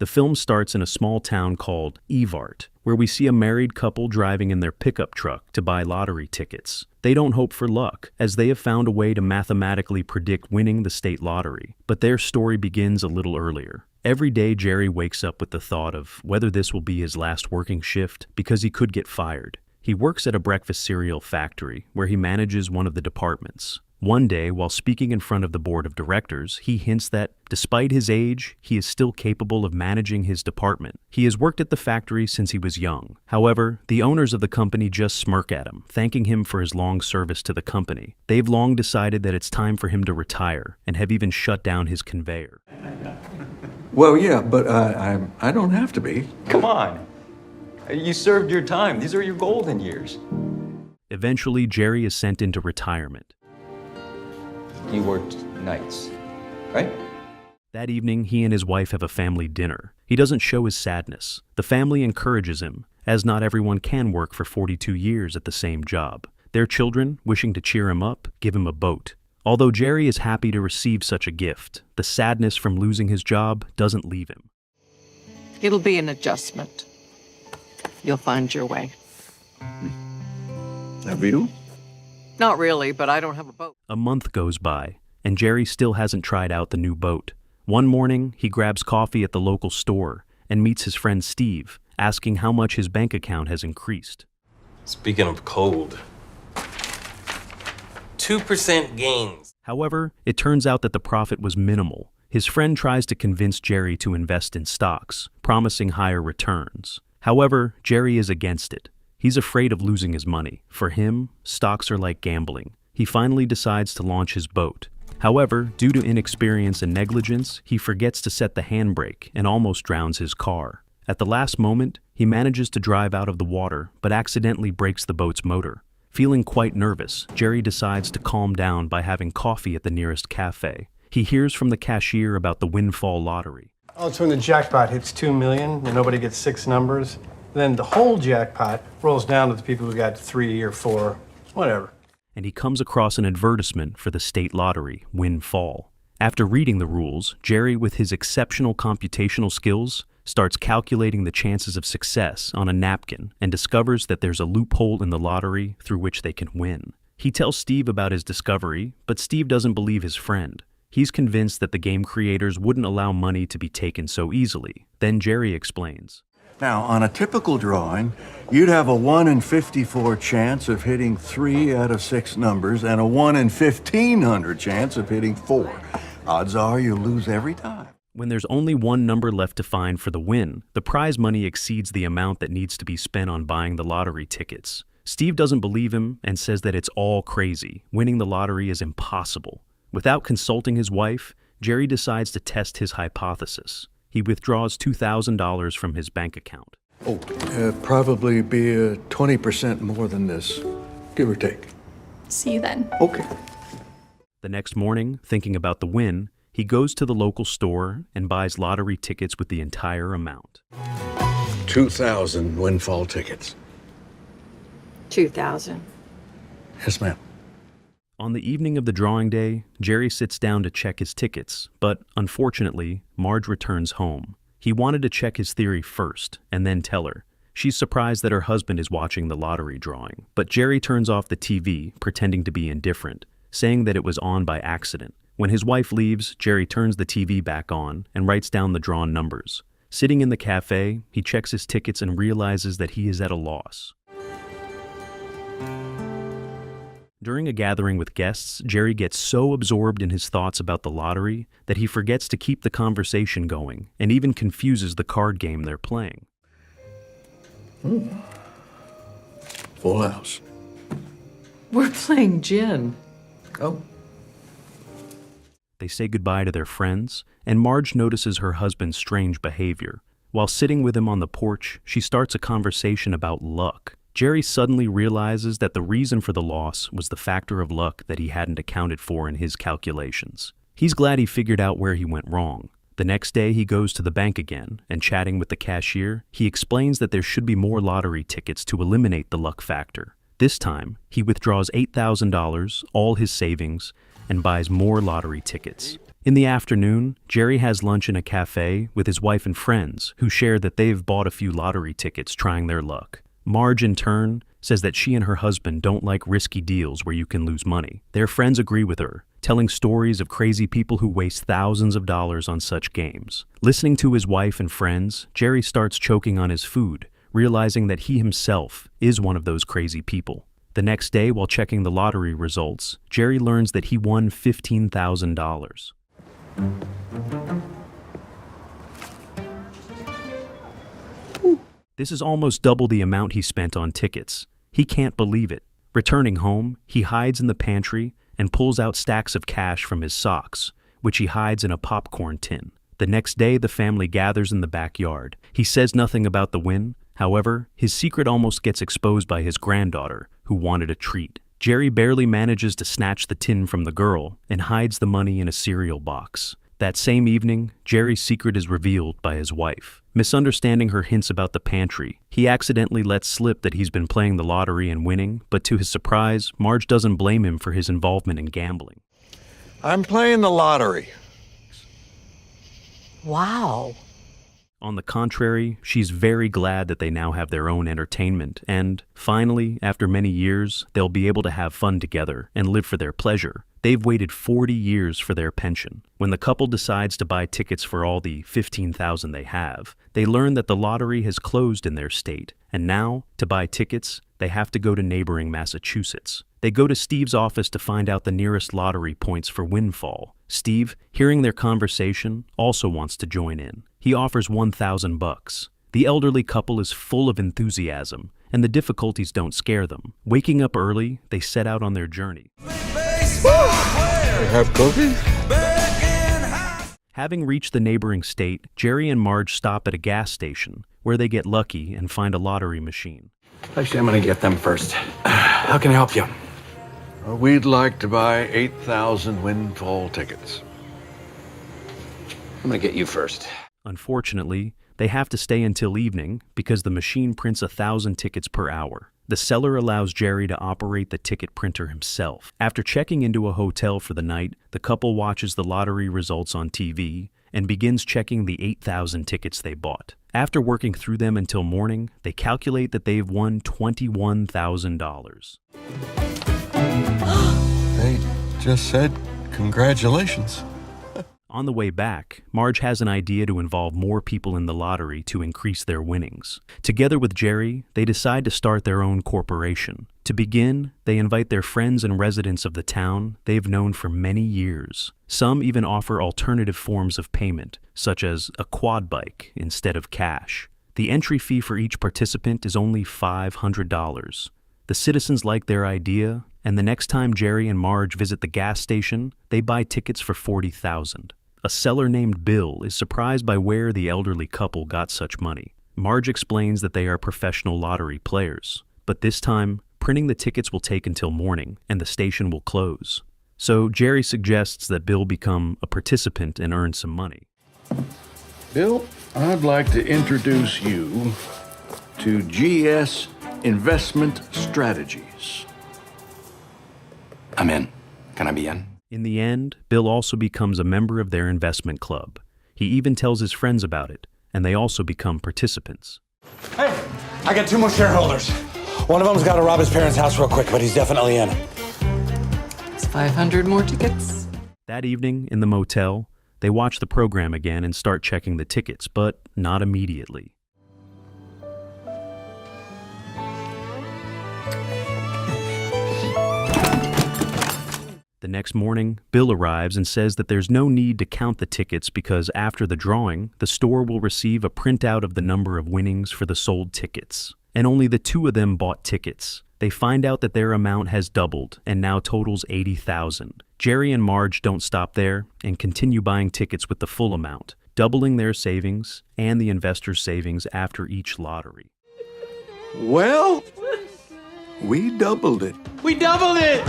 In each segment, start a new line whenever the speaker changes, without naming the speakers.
The film starts in a small town called Evart, where we see a married couple driving in their pickup truck to buy lottery tickets. They don't hope for luck, as they have found a way to mathematically predict winning the state lottery. But their story begins a little earlier. Every day, Jerry wakes up with the thought of whether this will be his last working shift because he could get fired. He works at a breakfast cereal factory where he manages one of the departments. One day, while speaking in front of the board of directors, he hints that, despite his age, he is still capable of managing his department. He has worked at the factory since he was young. However, the owners of the company just smirk at him, thanking him for his long service to the company. They've long decided that it's time for him to retire, and have even shut down his conveyor.
Well, yeah, but I don't have to be.
Come on. You served your time. These are your golden years.
Eventually, Jerry is sent into retirement.
You worked nights, right?
That evening, he and his wife have a family dinner. He doesn't show his sadness. The family encourages him, as not everyone can work for 42 years at the same job. Their children, wishing to cheer him up, give him a boat. Although Jerry is happy to receive such a gift, the sadness from losing his job doesn't leave him.
It'll be an adjustment. You'll find your way.
Have you?
Not really, but I don't have a boat.
A month goes by, and Jerry still hasn't tried out the new boat. One morning, he grabs coffee at the local store and meets his friend Steve, asking how much his bank account has increased.
Speaking of cold, 2% gains.
However, it turns out that the profit was minimal. His friend tries to convince Jerry to invest in stocks, promising higher returns. However, Jerry is against it. He's afraid of losing his money. For him, stocks are like gambling. He finally decides to launch his boat. However, due to inexperience and negligence, he forgets to set the handbrake and almost drowns his car. At the last moment, he manages to drive out of the water, but accidentally breaks the boat's motor. Feeling quite nervous, Jerry decides to calm down by having coffee at the nearest cafe. He hears from the cashier about the windfall lottery.
Oh, it's when the jackpot hits 2 million and nobody gets 6 numbers. Then the whole jackpot rolls down to the people who got 3 or 4, whatever.
And he comes across an advertisement for the state lottery, Windfall. After reading the rules, Jerry, with his exceptional computational skills, starts calculating the chances of success on a napkin and discovers that there's a loophole in the lottery through which they can win. He tells Steve about his discovery, but Steve doesn't believe his friend. He's convinced that the game creators wouldn't allow money to be taken so easily. Then Jerry explains.
Now, on a typical drawing, you'd have a 1 in 54 chance of hitting 3 out of 6 numbers and a 1 in 1,500 chance of hitting 4. Odds are you'll lose every time.
When there's only one number left to find for the win, the prize money exceeds the amount that needs to be spent on buying the lottery tickets. Steve doesn't believe him and says that it's all crazy. Winning the lottery is impossible. Without consulting his wife, Jerry decides to test his hypothesis. He withdraws $2,000 from his bank account.
Oh, probably be 20% more than this, give or take.
See you then.
Okay.
The next morning, thinking about the win, he goes to the local store and buys lottery tickets with the entire amount.
2,000 windfall tickets.
2,000.
Yes, ma'am.
On the evening of the drawing day, Jerry sits down to check his tickets, but unfortunately, Marge returns home. He wanted to check his theory first and then tell her. She's surprised that her husband is watching the lottery drawing, but Jerry turns off the TV, pretending to be indifferent, saying that it was on by accident. When his wife leaves, Jerry turns the TV back on and writes down the drawn numbers. Sitting in the cafe, he checks his tickets and realizes that he is at a loss. During a gathering with guests, Jerry gets so absorbed in his thoughts about the lottery that he forgets to keep the conversation going and even confuses the card game they're playing.
Full house.
We're playing gin.
Oh.
They say goodbye to their friends, and Marge notices her husband's strange behavior. While sitting with him on the porch, she starts a conversation about luck. Jerry suddenly realizes that the reason for the loss was the factor of luck that he hadn't accounted for in his calculations. He's glad he figured out where he went wrong. The next day, he goes to the bank again, and chatting with the cashier, he explains that there should be more lottery tickets to eliminate the luck factor. This time, he withdraws $8,000, all his savings, and buys more lottery tickets. In the afternoon, Jerry has lunch in a cafe with his wife and friends, who share that they've bought a few lottery tickets trying their luck. Marge, in turn, says that she and her husband don't like risky deals where you can lose money. Their friends agree with her, telling stories of crazy people who waste thousands of dollars on such games. Listening to his wife and friends, Jerry starts choking on his food, realizing that he himself is one of those crazy people. The next day, while checking the lottery results, Jerry learns that he won $15,000. This is almost double the amount he spent on tickets. He can't believe it. Returning home, he hides in the pantry and pulls out stacks of cash from his socks, which he hides in a popcorn tin. The next day, the family gathers in the backyard. He says nothing about the win. However, his secret almost gets exposed by his granddaughter, who wanted a treat. Jerry barely manages to snatch the tin from the girl and hides the money in a cereal box. That same evening, Jerry's secret is revealed by his wife. Misunderstanding her hints about the pantry, he accidentally lets slip that he's been playing the lottery and winning, but to his surprise, Marge doesn't blame him for his involvement in gambling.
I'm playing the lottery.
Wow.
On the contrary, she's very glad that they now have their own entertainment, and, finally, after many years, they'll be able to have fun together and live for their pleasure. They've waited 40 years for their pension. When the couple decides to buy tickets for all the $15,000 they have, they learn that the lottery has closed in their state, and now, to buy tickets, they have to go to neighboring Massachusetts. They go to Steve's office to find out the nearest lottery points for windfall. Steve, hearing their conversation, also wants to join in. He offers $1,000. The elderly couple is full of enthusiasm, and the difficulties don't scare them. Waking up early, they set out on their journey.
Have cookies?
Having reached the neighboring state, Jerry and Marge stop at a gas station, where they get lucky and find a lottery machine.
Actually, I'm gonna get them first. How can I help you?
We'd like to buy 8,000 windfall tickets.
I'm gonna get you first.
Unfortunately, they have to stay until evening because the machine prints 1,000 tickets per hour. The seller allows Jerry to operate the ticket printer himself. After checking into a hotel for the night, the couple watches the lottery results on TV and begins checking the 8,000 tickets they bought. After working through them until morning, they calculate that they've won $21,000.
They just said congratulations.
On the way back, Marge has an idea to involve more people in the lottery to increase their winnings. Together with Jerry, they decide to start their own corporation. To begin, they invite their friends and residents of the town they've known for many years. Some even offer alternative forms of payment, such as a quad bike instead of cash. The entry fee for each participant is only $500. The citizens like their idea, and the next time Jerry and Marge visit the gas station, they buy tickets for $40,000. A seller named Bill is surprised by where the elderly couple got such money. Marge explains that they are professional lottery players, but this time, printing the tickets will take until morning, and the station will close. So Jerry suggests that Bill become a participant and earn some money.
Bill, I'd like to introduce you to GS Investment Strategies.
I'm in. Can I be in?
In the end, Bill also becomes a member of their investment club. He even tells his friends about it, and they also become participants.
Hey, I got 2 more shareholders. One of them's got to rob his parents' house real quick, but he's definitely in.
It's 500 more tickets.
That evening, in the motel, they watch the program again and start checking the tickets, but not immediately. The next morning, Bill arrives and says that there's no need to count the tickets because after the drawing, the store will receive a printout of the number of winnings for the sold tickets. And only the 2 of them bought tickets. They find out that their amount has doubled and now totals $80,000. Jerry and Marge don't stop there and continue buying tickets with the full amount, doubling their savings and the investors' savings after each lottery.
Well, we doubled it.
We doubled it!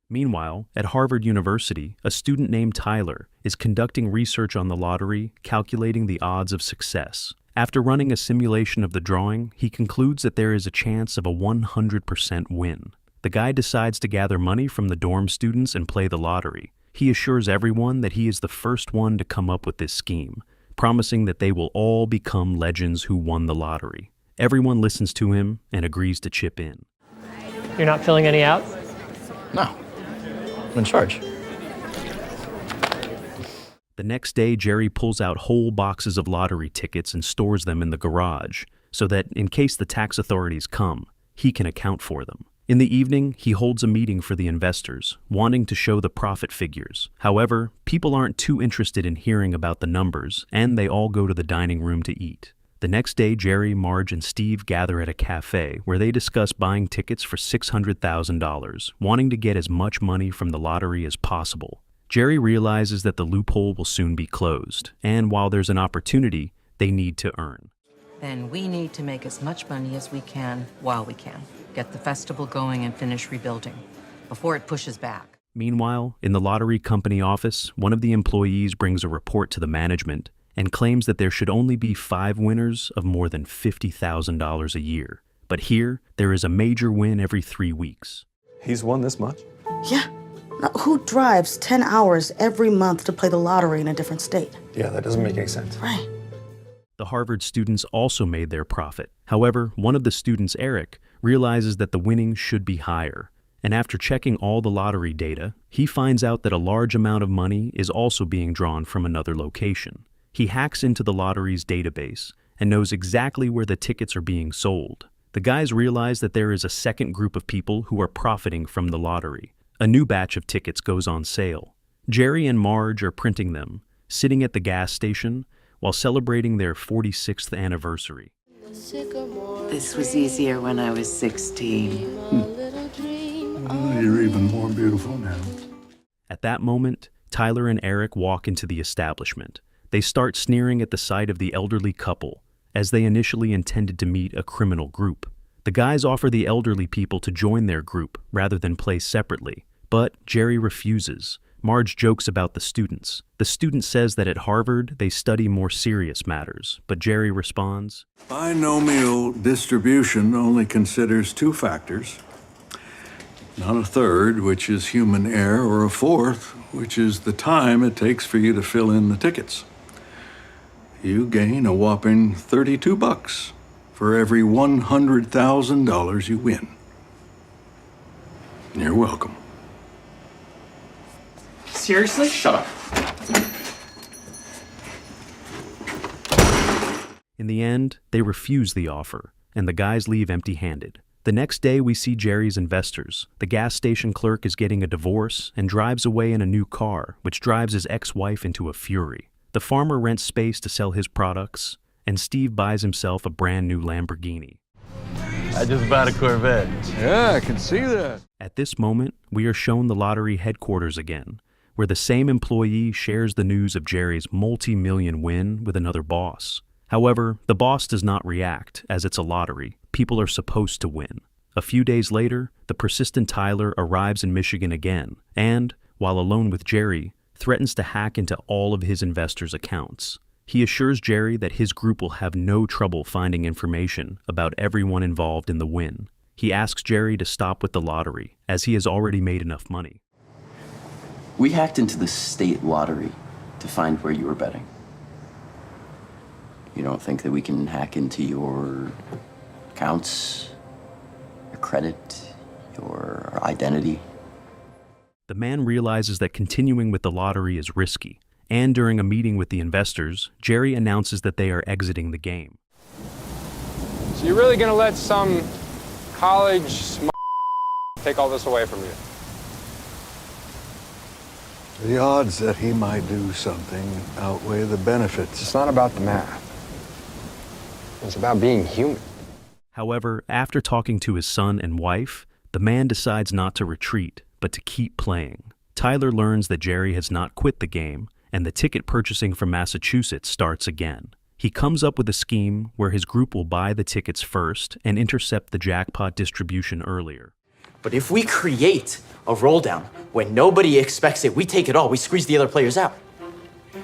Meanwhile, at Harvard University, a student named Tyler is conducting research on the lottery, calculating the odds of success. After running a simulation of the drawing, he concludes that there is a chance of a 100% win. the guy decides to gather money from the dorm students and play the lottery. He assures everyone that he is the first one to come up with this scheme, promising that they will all become legends who won the lottery. Everyone listens to him and agrees to chip in.
You're not filling any out?
No. I'm in charge.
The next day, Jerry pulls out whole boxes of lottery tickets and stores them in the garage, so that in case the tax authorities come, he can account for them. In the evening, he holds a meeting for the investors, wanting to show the profit figures. However, people aren't too interested in hearing about the numbers, and they all go to the dining room to eat. The next day, Jerry, Marge, and Steve gather at a cafe where they discuss buying tickets for $600,000, wanting to get as much money from the lottery as possible. Jerry realizes that the loophole will soon be closed, and while there's an opportunity, they need to earn.
Then we need to make as much money as we can while we can. Get the festival going and finish rebuilding before it pushes back.
Meanwhile, in the lottery company office, one of the employees brings a report to the management and claims that there should only be 5 winners of more than $50,000 a year. But here, there is a major win every 3 weeks.
He's won this much?
Yeah. Now, who drives 10 hours every month to play the lottery in a different state?
Yeah, that doesn't make any sense.
Right.
The Harvard students also made their profit. However, one of the students, Eric, realizes that the winnings should be higher. And after checking all the lottery data, he finds out that a large amount of money is also being drawn from another location. He hacks into the lottery's database and knows exactly where the tickets are being sold. The guys realize that there is a second group of people who are profiting from the lottery. A new batch of tickets goes on sale. Jerry and Marge are printing them, sitting at the gas station while celebrating their 46th anniversary.
This was easier when I was 16.
Oh, you're even more beautiful now.
At that moment, Tyler and Eric walk into the establishment. They start sneering at the sight of the elderly couple, as they initially intended to meet a criminal group. The guys offer the elderly people to join their group rather than play separately, but Jerry refuses. Marge jokes about the students. The student says that at Harvard they study more serious matters, but Jerry responds,
Binomial distribution only considers 2 factors. Not a third, which is human error, or a fourth, which is the time it takes for you to fill in the tickets. You gain a whopping $32 for every $100,000 you win. You're welcome.
Seriously? Shut up.
In the end, they refuse the offer, and the guys leave empty-handed. The next day, we see Jerry's investors. The gas station clerk is getting a divorce and drives away in a new car, which drives his ex-wife into a fury. The farmer rents space to sell his products, and Steve buys himself a brand new Lamborghini.
I just bought a Corvette.
Yeah, I can see that.
At this moment, we are shown the lottery headquarters again, where the same employee shares the news of Jerry's multi-million win with another boss. However, the boss does not react, as it's a lottery. People are supposed to win. A few days later, the persistent Tyler arrives in Michigan again, and, while alone with Jerry, threatens to hack into all of his investors' accounts. He assures Jerry that his group will have no trouble finding information about everyone involved in the win. He asks Jerry to stop with the lottery, as he has already made enough money.
We hacked into the state lottery to find where you were betting. You don't think that we can hack into your accounts, your credit, your identity?
The man realizes that continuing with the lottery is risky, and during a meeting with the investors, Jerry announces that they are exiting the game.
So you're really gonna let some college take all this away from you?
The odds that he might do something outweigh the benefits.
It's not about the math. It's about being human.
However, after talking to his son and wife, the man decides not to retreat, but to keep playing. Tyler learns that Jerry has not quit the game, and the ticket purchasing from Massachusetts starts again. He comes up with a scheme where his group will buy the tickets first and intercept the jackpot distribution earlier.
But if we create a roll down when nobody expects it, we take it all, we squeeze the other players out.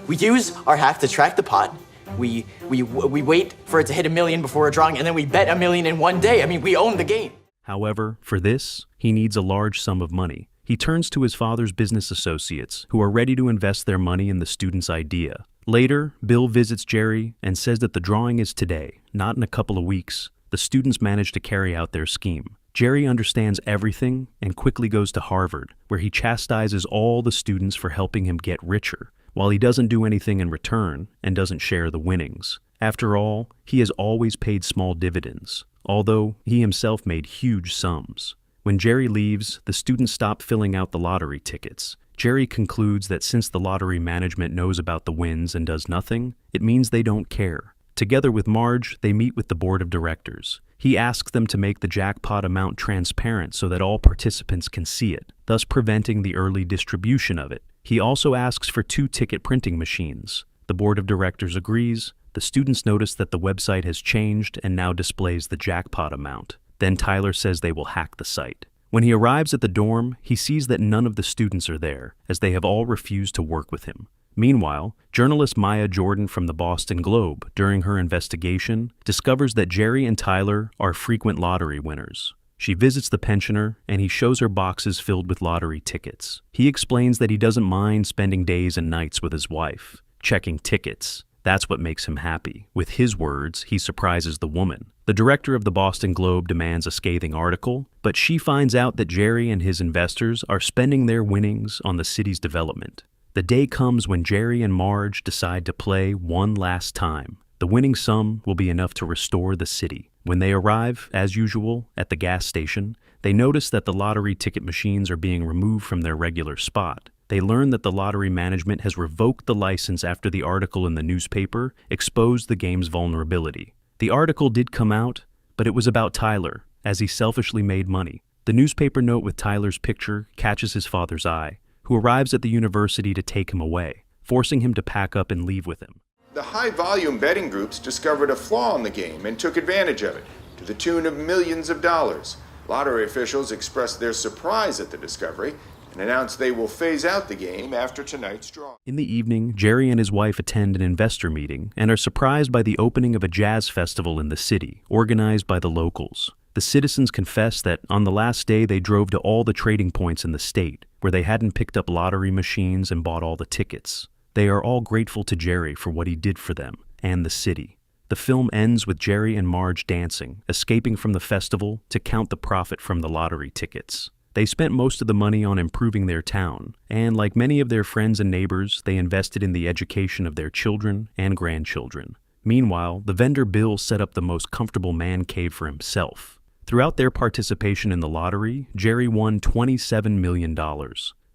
We use our hack to track the pot. We wait for it to hit $1 million before a drawing, and then we bet $1 million in one day. I mean, we own the game.
However, for this, he needs a large sum of money. He turns to his father's business associates, who are ready to invest their money in the student's idea. Later, Bill visits Jerry and says that the drawing is today, not in a couple of weeks. The students manage to carry out their scheme. Jerry understands everything and quickly goes to Harvard, where he chastises all the students for helping him get richer, while he doesn't do anything in return and doesn't share the winnings. After all, he has always paid small dividends, although he himself made huge sums. When Jerry leaves, the students stop filling out the lottery tickets. Jerry concludes that since the lottery management knows about the wins and does nothing, it means they don't care. Together with Marge, they meet with the board of directors. He asks them to make the jackpot amount transparent so that all participants can see it, thus preventing the early distribution of it. He also asks for 2 ticket printing machines. The board of directors agrees. The students notice that the website has changed and now displays the jackpot amount. Then Tyler says they will hack the site. When he arrives at the dorm, he sees that none of the students are there, as they have all refused to work with him. Meanwhile, journalist Maya Jordan from the Boston Globe, during her investigation, discovers that Jerry and Tyler are frequent lottery winners. She visits the pensioner, and he shows her boxes filled with lottery tickets. He explains that he doesn't mind spending days and nights with his wife, checking tickets. That's what makes him happy. With his words, he surprises the woman. The director of the Boston Globe demands a scathing article, but she finds out that Jerry and his investors are spending their winnings on the city's development. The day comes when Jerry and Marge decide to play one last time. The winning sum will be enough to restore the city. When they arrive, as usual, at the gas station, they notice that the lottery ticket machines are being removed from their regular spot. They learn that the lottery management has revoked the license after the article in the newspaper exposed the game's vulnerability. The article did come out, but it was about Tyler, as he selfishly made money. The newspaper note with Tyler's picture catches his father's eye, who arrives at the university to take him away, forcing him to pack up and leave with him.
The high-volume betting groups discovered a flaw in the game and took advantage of it, to the tune of millions of dollars. Lottery officials expressed their surprise at the discovery and announced they will phase out the game after tonight's draw.
In the evening, Jerry and his wife attend an investor meeting and are surprised by the opening of a jazz festival in the city, organized by the locals. The citizens confess that on the last day they drove to all the trading points in the state, where they hadn't picked up lottery machines and bought all the tickets. They are all grateful to Jerry for what he did for them and the city. The film ends with Jerry and Marge dancing, escaping from the festival to count the profit from the lottery tickets. They spent most of the money on improving their town, and like many of their friends and neighbors, they invested in the education of their children and grandchildren. Meanwhile, the vendor Bill set up the most comfortable man cave for himself. Throughout their participation in the lottery, Jerry won $27 million.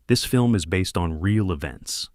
This film is based on real events.